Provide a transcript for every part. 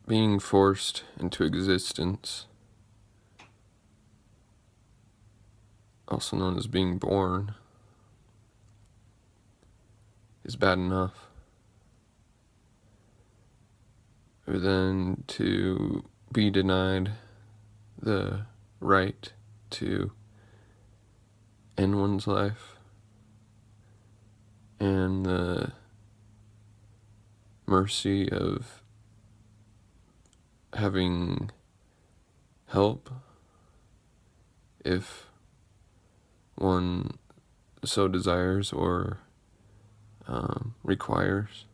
being forced into existence, also known as being born, is bad enough. Or then to be denied the right to end one's life and the mercy of having help if one so desires or requires.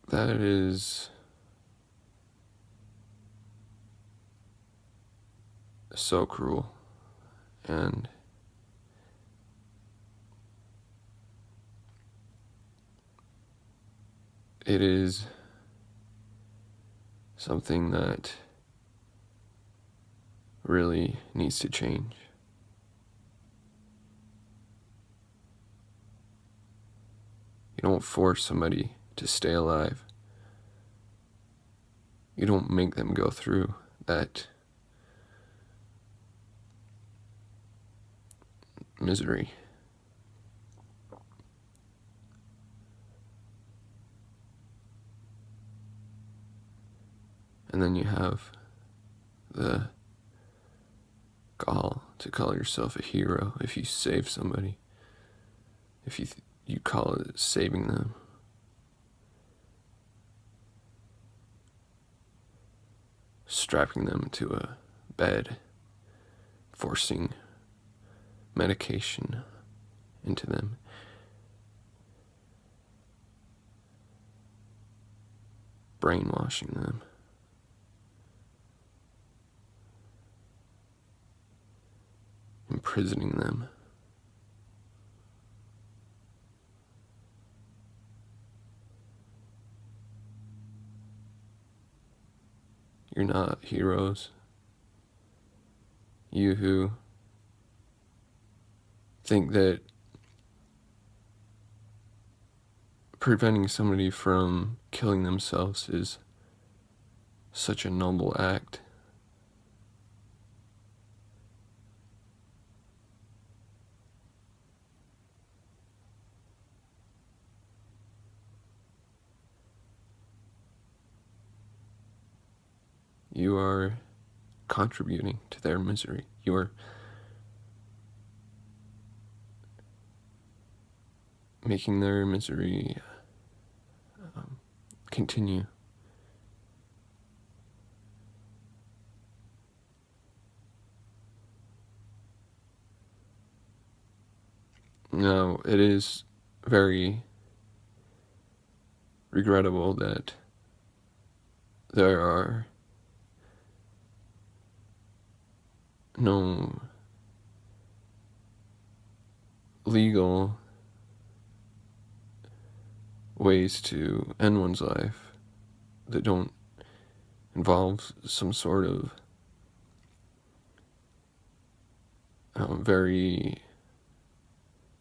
That is so cruel, and it is something that really needs to change. You don't force somebody to stay alive. You don't make them go through that misery. And then you have the gall to call yourself a hero if you save somebody, if you call it saving them. Strapping them to a bed, forcing medication into them. Brainwashing them. Imprisoning them. You're not heroes. You who think that preventing somebody from killing themselves is such a noble act. You are contributing to their misery. You are making their misery continue. Now, it is very regrettable that there are no legal ways to end one's life that don't involve some sort of very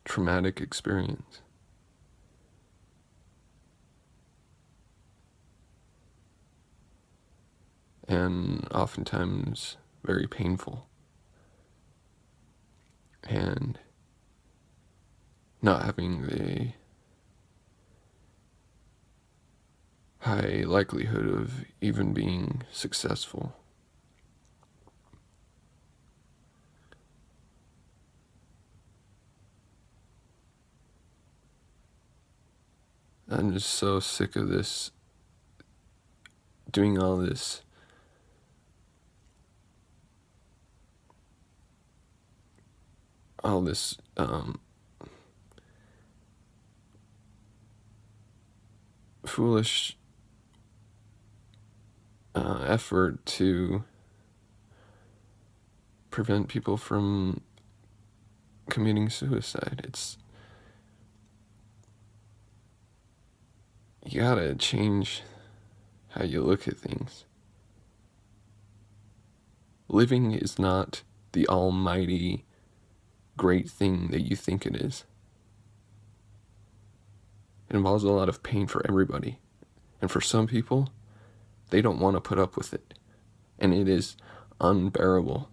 traumatic experience. And oftentimes very painful. And not having the high likelihood of even being successful. I'm just so sick of this, doing all this foolish effort to prevent people from committing suicide. You gotta change how you look at things. Living is not the almighty great thing that you think it is. It involves a lot of pain for everybody. And for some people, they don't want to put up with it. And it is unbearable.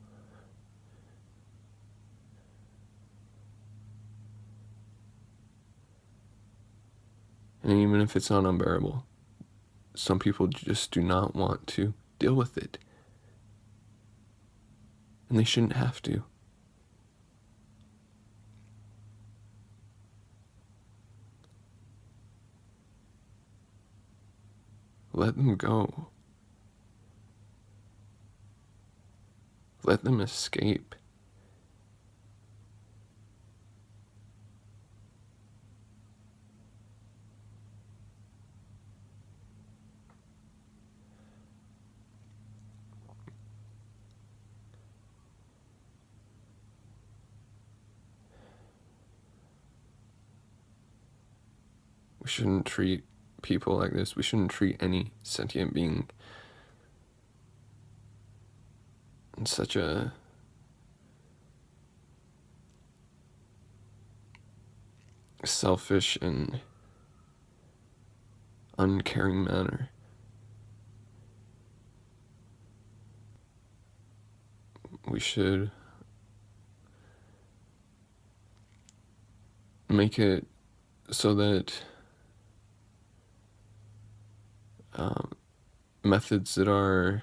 And even if it's not unbearable, some people just do not want to deal with it. And they shouldn't have to. Let them go. Let them escape. We shouldn't treat people like this. We shouldn't treat any sentient being in such a selfish and uncaring manner. We should make it so that methods that are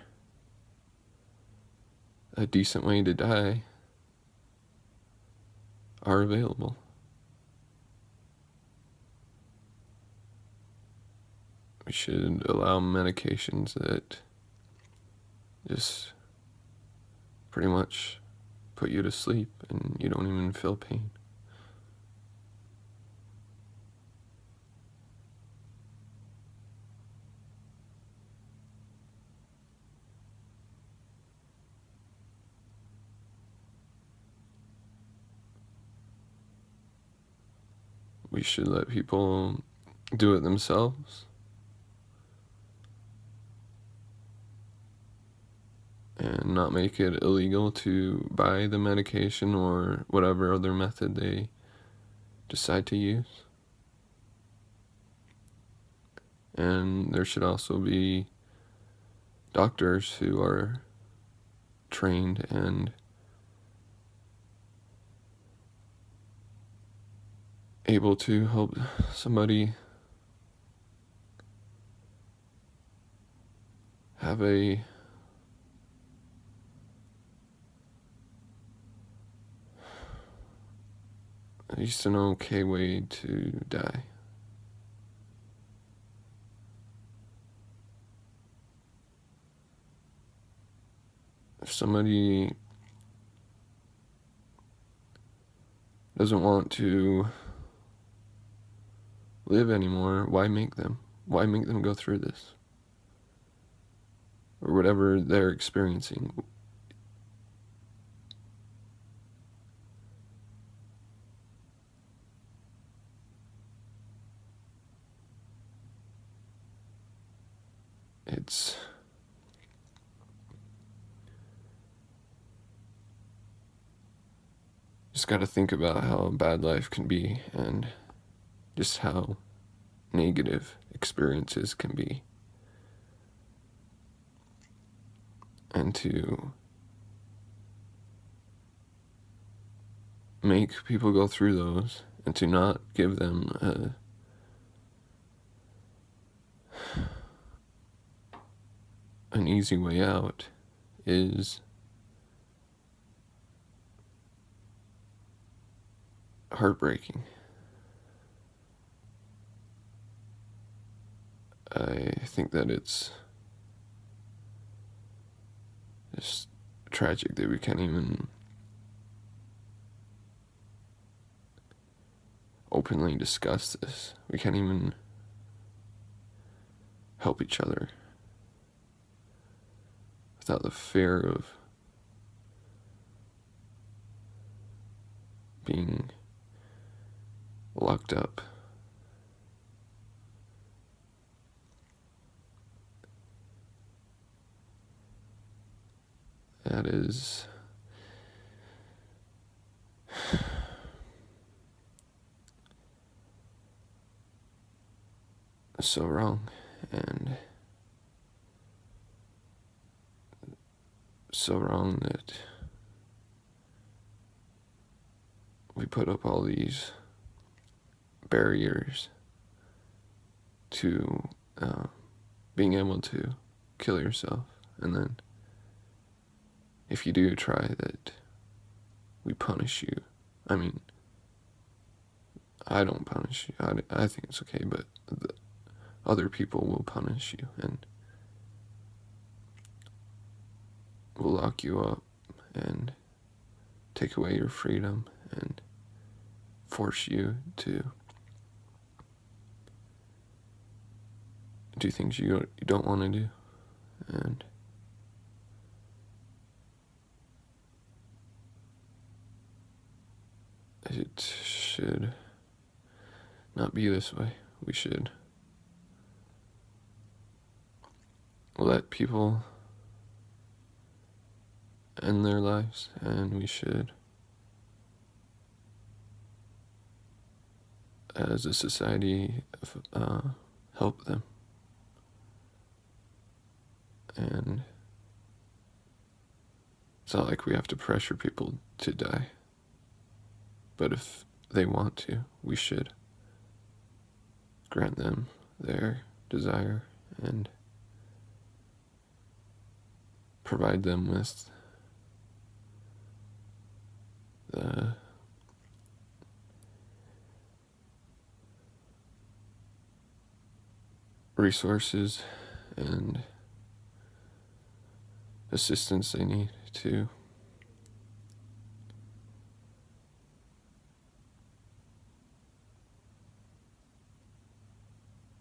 a decent way to die are available. We should allow medications that just pretty much put you to sleep and you don't even feel pain. We should let people do it themselves. And not make it illegal to buy the medication or whatever other method they decide to use. And there should also be doctors who are trained and able to help somebody have a at least an okay way to die. If somebody doesn't want to live anymore, why make them? Why make them go through this? Or whatever they're experiencing. It's just got to think about how bad life can be and just how negative experiences can be. And to make people go through those and to not give them an easy way out is heartbreaking. I think that it's just tragic that we can't even openly discuss this. We can't even help each other without the fear of being locked up. That is so wrong and so wrong that we put up all these barriers to being able to kill yourself. And then if you do try that, we punish you. I mean, I don't punish you. I think it's okay, but other people will punish you and will lock you up and take away your freedom and force you to do things you don't want to do. And it should not be this way. We should let people end their lives, and we should, as a society, help them. And it's not like we have to pressure people to die. But if they want to, we should grant them their desire and provide them with the resources and assistance they need to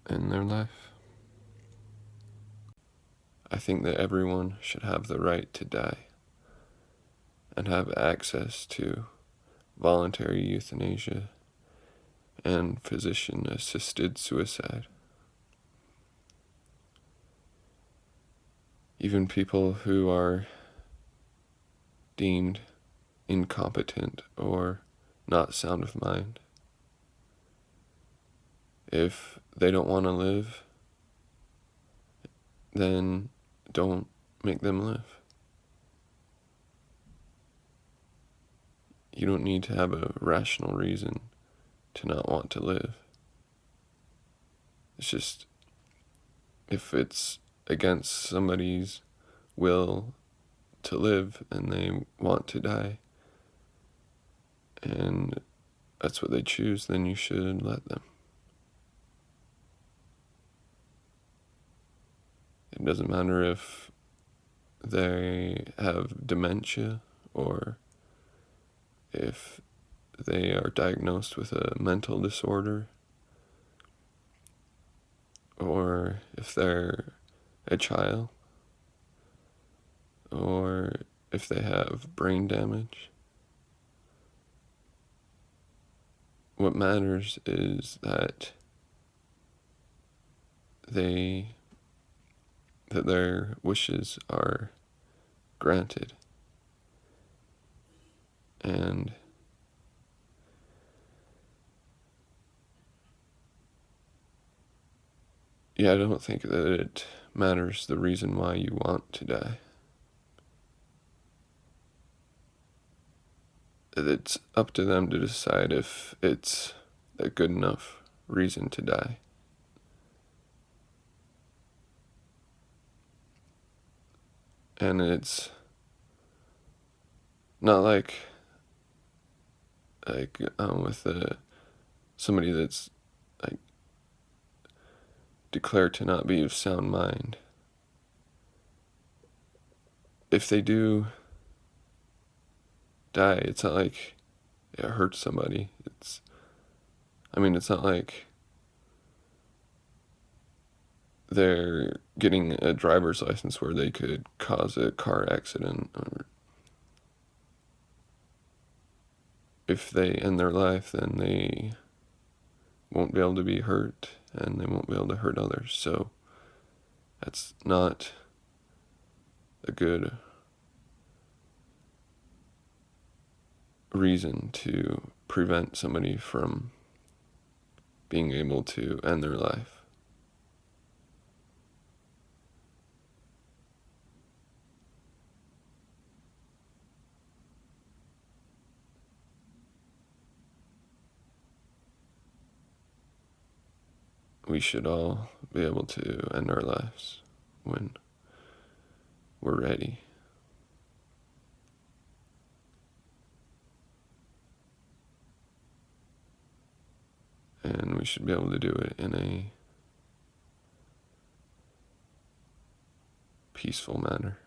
end their life. I think that everyone should have the right to die and have access to voluntary euthanasia and physician-assisted suicide. Even people who are deemed incompetent or not sound of mind, if they don't want to live, then don't make them live. You don't need to have a rational reason to not want to live. It's just, if it's against somebody's will to live and they want to die, and that's what they choose, then you should let them. It doesn't matter if they have dementia or if they are diagnosed with a mental disorder or if they're a child or if they have brain damage. What matters is that their wishes are granted. And yeah, I don't think that it matters the reason why you want to die. It's up to them to decide if it's a good enough reason to die. And it's not like with somebody that's like declared to not be of sound mind. If they do die, it's not like it hurts somebody. It's not like they're getting a driver's license where they could cause a car accident, or if they end their life, then they won't be able to be hurt and they won't be able to hurt others. So that's not a good reason to prevent somebody from being able to end their life. we should all be able to end our lives when we're ready. And we should be able to do it in a peaceful manner.